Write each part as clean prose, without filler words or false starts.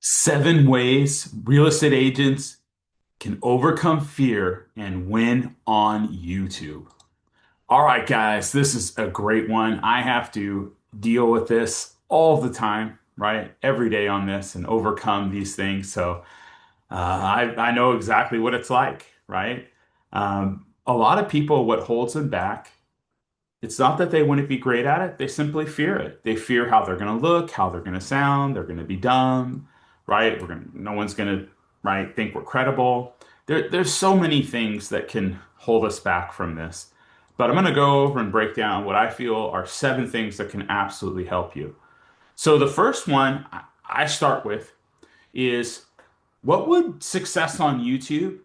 Seven ways real estate agents can overcome fear and win on YouTube. All right, guys, this is a great one. I have to deal with this all the time, right? Every day on this and overcome these things. So I know exactly what it's like, right? A lot of people, what holds them back, it's not that they wouldn't be great at it. They simply fear it. They fear how they're going to look, how they're going to sound. They're going to be dumb, right? No one's going to, right, think we're credible. There's so many things that can hold us back from this. But I'm going to go over and break down what I feel are seven things that can absolutely help you. So the first one I start with is what would success on YouTube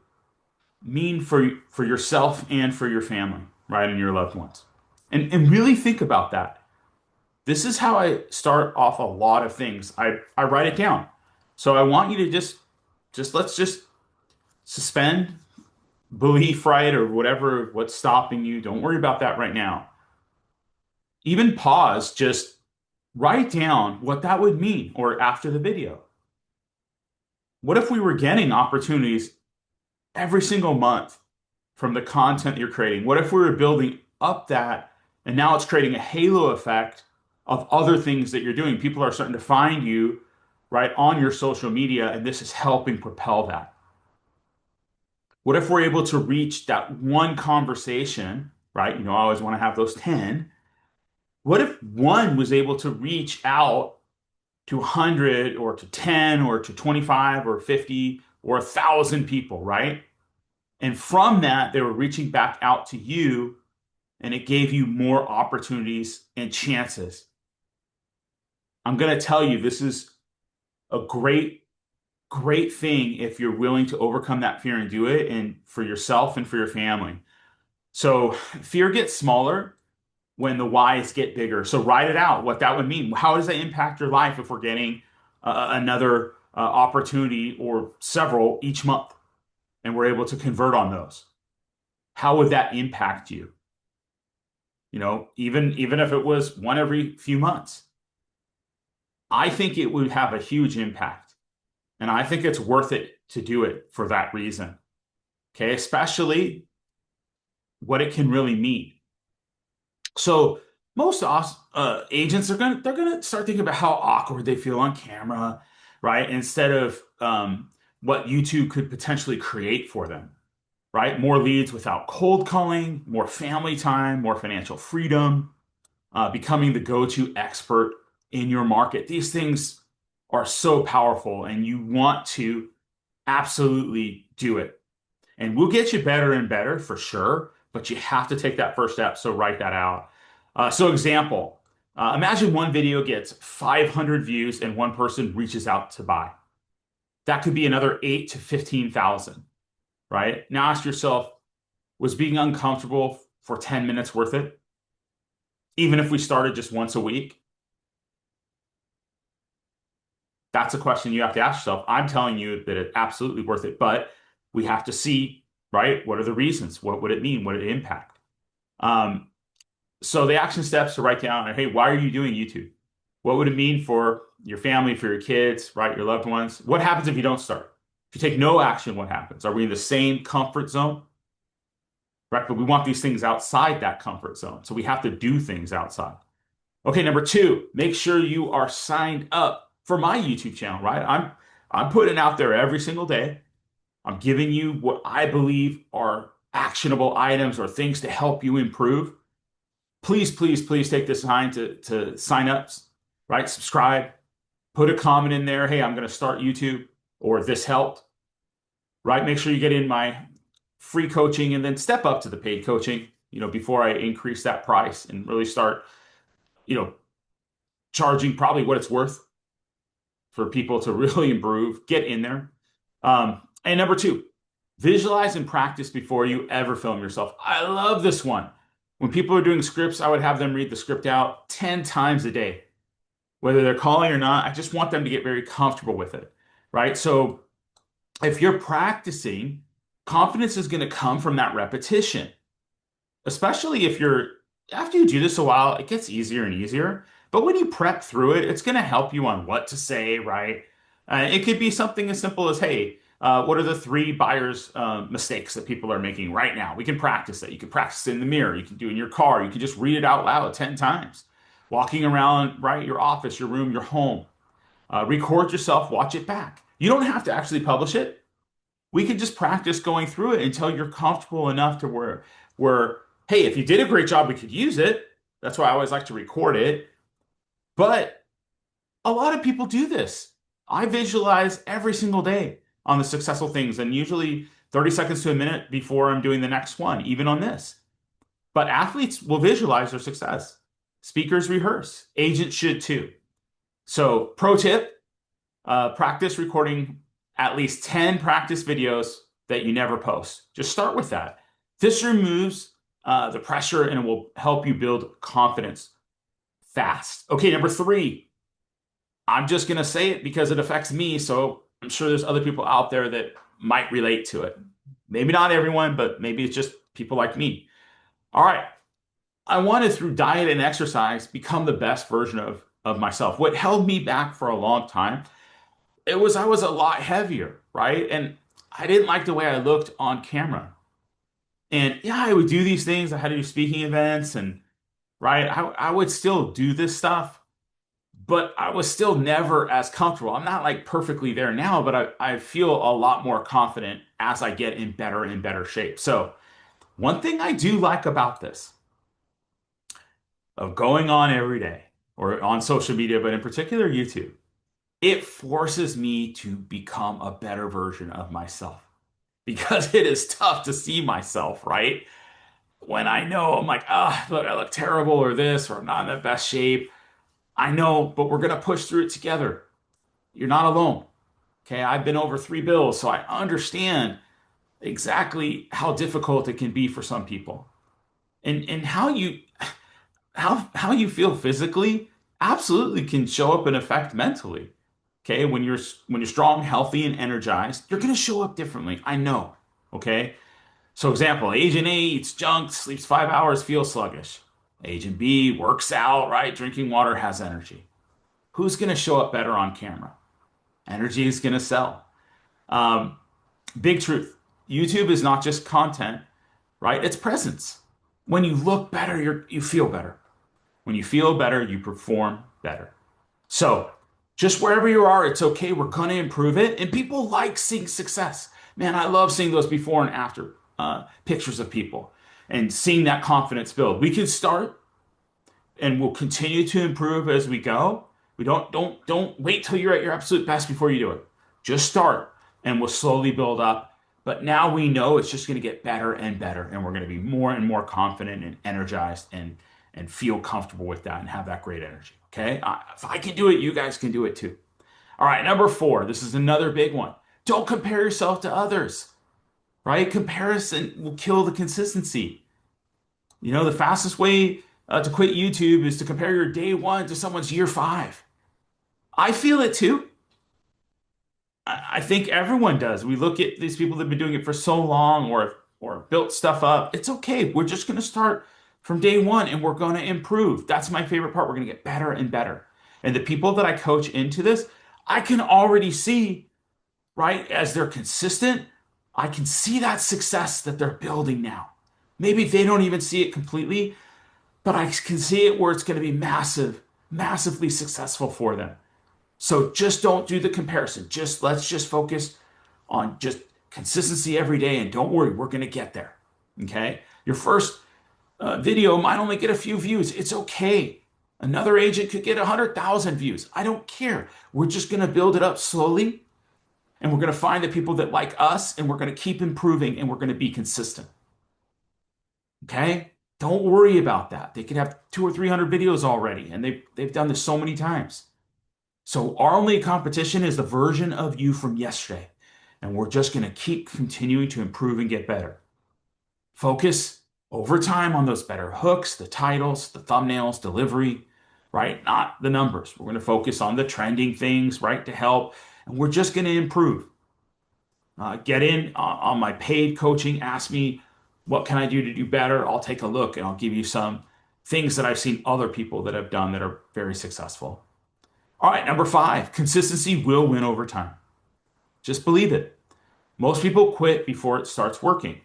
mean for yourself and for your family, right, and your loved ones? And really think about that. This is how I start off a lot of things. I write it down. So I want you to just let's just suspend belief, right, or whatever what's stopping you. Don't worry about that right now. Even pause, just write down what that would mean or after the video. What if we were getting opportunities every single month from the content you're creating? What if we were building up that and now it's creating a halo effect of other things that you're doing? People are starting to find you right on your social media, and this is helping propel that. What if we're able to reach that one conversation, right? I always want to have those 10. What if one was able to reach out to 100 or to 10 or to 25 or 50 or 1,000 people, right? And from that, they were reaching back out to you and it gave you more opportunities and chances. I'm going to tell you, this is a great thing if you're willing to overcome that fear and do it, and for yourself and for your family. So fear gets smaller when the whys get bigger. So write it out, what that would mean. How does that impact your life if we're getting another opportunity or several each month and we're able to convert on those? How would that impact you? Even if it was one every few months, I think it would have a huge impact. And I think it's worth it to do it for that reason. Okay, especially what it can really mean. So most agents are they're gonna start thinking about how awkward they feel on camera, right? Instead of what YouTube could potentially create for them, right? More leads without cold calling, more family time, more financial freedom, becoming the go-to expert in your market. These things are so powerful, and you want to absolutely do it. And we'll get you better and better for sure, but you have to take that first step. So write that out. So example, imagine one video gets 500 views and one person reaches out to buy. That could be another 8 to 15,000, right? Now ask yourself, was being uncomfortable for 10 minutes worth it? Even if we started just once a week? That's a question you have to ask yourself. I'm telling you that it's absolutely worth it, but we have to see, right? What are the reasons? What would it mean? What would it impact? Um, so the action steps to write down, hey, why are you doing YouTube? What would it mean for your family, for your kids, right? Your loved ones? What happens if you don't start? If you take no action, what happens? Are we in the same comfort zone? Right? But we want these things outside that comfort zone. So we have to do things outside. Okay, number two, make sure you are signed up for my YouTube channel, right? I'm putting out there every single day. I'm giving you what I believe are actionable items or things to help you improve. Please, please, please take this time to sign up, right? Subscribe, put a comment in there. Hey, I'm going to start YouTube, or this helped, right? Make sure you get in my free coaching and then step up to the paid coaching, before I increase that price and really start, you know, charging probably what it's worth for people to really improve. Get in there. And number two, visualize and practice before you ever film yourself. I love this one. When people are doing scripts, I would have them read the script out 10 times a day, whether they're calling or not. I just want them to get very comfortable with it, right? So if you're practicing, confidence is going to come from that repetition, especially if after you do this a while, it gets easier and easier. But when you prep through it, it's going to help you on what to say, right? It could be something as simple as, hey, what are the three buyers' mistakes that people are making right now? We can practice that. You can practice it in the mirror. You can do it in your car. You can just read it out loud 10 times. Walking around, right, your office, your room, your home. Record yourself, watch it back. You don't have to actually publish it. We can just practice going through it until you're comfortable enough to where, hey, if you did a great job, we could use it. That's why I always like to record it. But a lot of people do this. I visualize every single day on the successful things, and usually 30 seconds to a minute before I'm doing the next one, even on this. But athletes will visualize their success. Speakers rehearse. Agents should too. So, pro tip, practice recording at least 10 practice videos that you never post. Just start with that. This removes the pressure and it will help you build confidence fast. Okay, number three, I'm just going to say it because it affects me. So I'm sure there's other people out there that might relate to it. Maybe not everyone, but maybe it's just people like me. All right. I wanted through diet and exercise become the best version of myself. What held me back for a long time, it was I was a lot heavier, right? And I didn't like the way I looked on camera. And yeah, I would do these things. I had to do speaking events and right, I would still do this stuff, but I was still never as comfortable. I'm not like perfectly there now, but I feel a lot more confident as I get in better and better shape. So one thing I do like about this of going on every day or on social media, but in particular YouTube, it forces me to become a better version of myself because it is tough to see myself, right? When I know I'm like, ah, look, I look terrible or this, or I'm not in the best shape. I know, but we're going to push through it together. You're not alone. Okay. I've been over 3 bills, so I understand exactly how difficult it can be for some people. And how you feel physically absolutely can show up and affect mentally. Okay, when you're strong, healthy, and energized, you're gonna show up differently. I know. Okay. So example, Agent A eats junk, sleeps 5 hours, feels sluggish. Agent B works out, right? Drinking water, has energy. Who's gonna show up better on camera? Energy is gonna sell. Um, Big truth. YouTube is not just content, right? It's presence. When you look better, you feel better. When you feel better, you perform better. So just wherever you are, it's okay. We're going to improve it. And people like seeing success. Man, I love seeing those before and after pictures of people and seeing that confidence build. We can start and we'll continue to improve as we go. We don't wait till you're at your absolute best before you do it. Just start and we'll slowly build up. But now we know it's just going to get better and better, and we're going to be more and more confident and energized and feel comfortable with that and have that great energy. Okay, if I can do it, you guys can do it too. All right, number four. This is another big one. Don't compare yourself to others. Right? Comparison will kill the consistency. You know, the fastest way to quit YouTube is to compare your day one to someone's year five. I feel it too. I think everyone does. We look at these people that have been doing it for so long or built stuff up. It's okay. We're just going to start from day one and we're going to improve. That's my favorite part. We're going to get better and better. And the people that I coach into this, I can already see, right, as they're consistent, I can see that success that they're building now. Maybe they don't even see it completely, but I can see it where it's going to be massively successful for them. So just don't do the comparison. Let's just focus on just consistency every day, and don't worry, we're going to get there. Okay? Your first video might only get a few views. It's okay. Another agent could get 100,000 views. I don't care. We're just going to build it up slowly, and we're going to find the people that like us, and we're going to keep improving, and we're going to be consistent. Okay? Don't worry about that. They could have 200 or 300 videos already, and they've done this so many times. So our only competition is the version of you from yesterday. And we're just going to keep continuing to improve and get better. Focus over time on those better hooks, the titles, the thumbnails, delivery, right? Not the numbers. We're going to focus on the trending things, right, to help. And we're just going to improve. Get in on my paid coaching. Ask me, what can I do to do better? I'll take a look and I'll give you some things that I've seen other people that have done that are very successful. All right, number five, consistency will win over time. Just believe it. Most people quit before it starts working.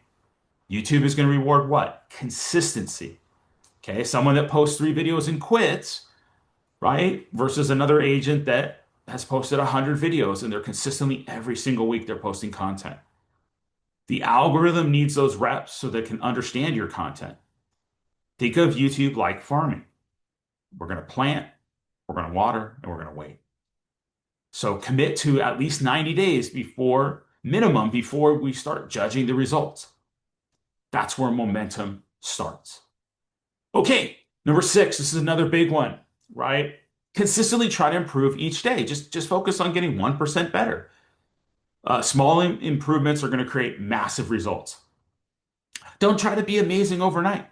YouTube is going to reward what? Consistency. Okay, someone that posts 3 videos and quits, right? Versus another agent that has posted 100 videos and they're consistently every single week they're posting content. The algorithm needs those reps so they can understand your content. Think of YouTube like farming. We're going to plant, we're going to water, and we're going to wait. So commit to at least 90 days before minimum before we start judging the results. That's where momentum starts. Okay, number six, this is another big one, right? Consistently try to improve each day. Just focus on getting 1% better. Small improvements are going to create massive results. Don't try to be amazing overnight.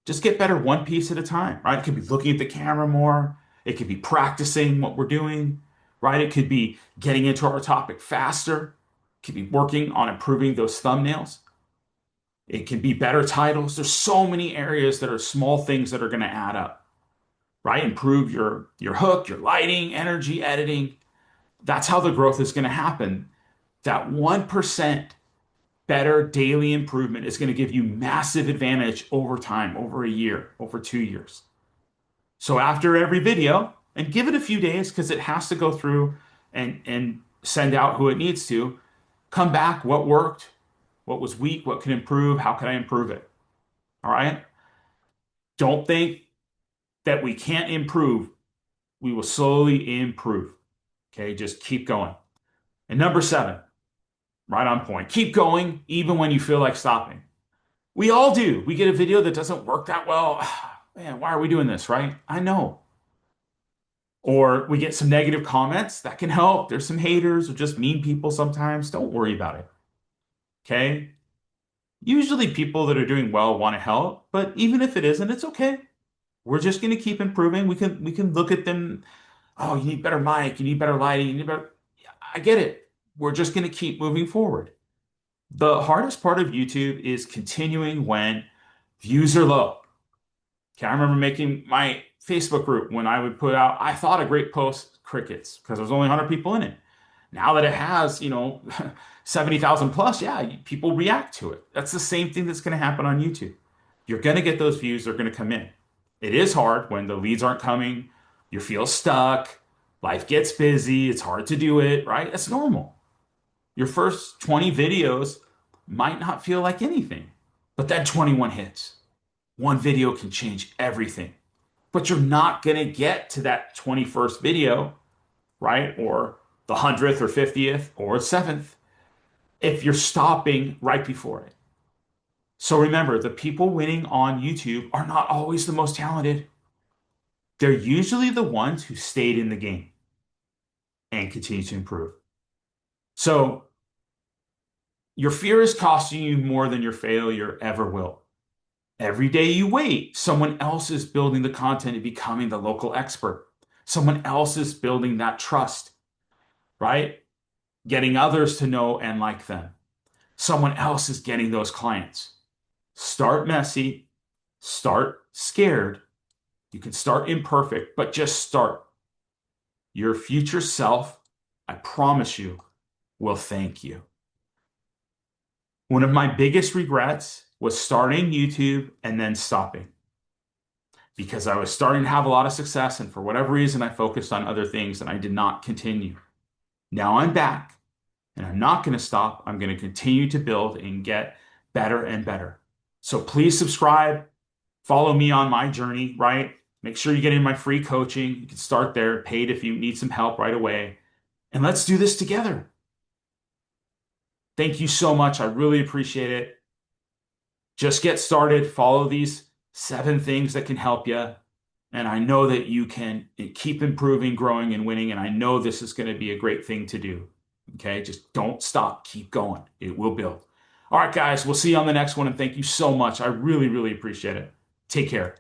Just get better one piece at a time, right? It could be looking at the camera more. It could be practicing what we're doing, right? It could be getting into our topic faster. It could be working on improving those thumbnails. It can be better titles. There's so many areas that are small things that are going to add up, right? Improve your hook, your lighting, energy, editing. That's how the growth is going to happen. That 1% better daily improvement is going to give you massive advantage over time, over a year, over 2 years. So after every video, and give it a few days because it has to go through and send out who it needs to, come back, what worked, what was weak, what can improve, how can I improve it? All right. Don't think that we can't improve. We will slowly improve. Okay. Just keep going. And number seven, right on point. Keep going even when you feel like stopping. We all do. We get a video that doesn't work that well. Man, why are we doing this, right? I know. Or we get some negative comments. That can help. There's some haters or just mean people sometimes. Don't worry about it. Okay? Usually people that are doing well want to help, but even if it isn't, it's okay. We're just going to keep improving. We can look at them. Oh, you need better mic, you need better lighting, you need better. Yeah, I get it. We're just going to keep moving forward. The hardest part of YouTube is continuing when views are low. Okay, I remember making my Facebook group when I would put out, I thought a great post, crickets, because there's only 100 people in it. Now that it has, 70,000 plus, yeah, people react to it. That's the same thing that's going to happen on YouTube. You're going to get those views, they're going to come in. It is hard when the leads aren't coming, you feel stuck, life gets busy, it's hard to do it, right? That's normal. Your first 20 videos might not feel like anything, but then 21 hits. One video can change everything. But you're not going to get to that 21st video, right? Or the 100th or 50th or 7th if you're stopping right before it. So remember, the people winning on YouTube are not always the most talented. They're usually the ones who stayed in the game and continue to improve. So your fear is costing you more than your failure ever will. Every day you wait, someone else is building the content and becoming the local expert. Someone else is building that trust, right? Getting others to know and like them. Someone else is getting those clients. Start messy, start scared. You can start imperfect, but just start. Your future self, I promise you, will thank you. One of my biggest regrets was starting YouTube and then stopping because I was starting to have a lot of success, and for whatever reason, I focused on other things and I did not continue. Now I'm back and I'm not going to stop. I'm going to continue to build and get better and better. So please subscribe, follow me on my journey, right? Make sure you get in my free coaching. You can start there, paid if you need some help right away. And let's do this together. Thank you so much. I really appreciate it. Just get started. Follow these 7 things that can help you. And I know that you can keep improving, growing, and winning. And I know this is going to be a great thing to do. Okay, just don't stop. Keep going. It will build. All right, guys, we'll see you on the next one. And thank you so much. I really, really appreciate it. Take care.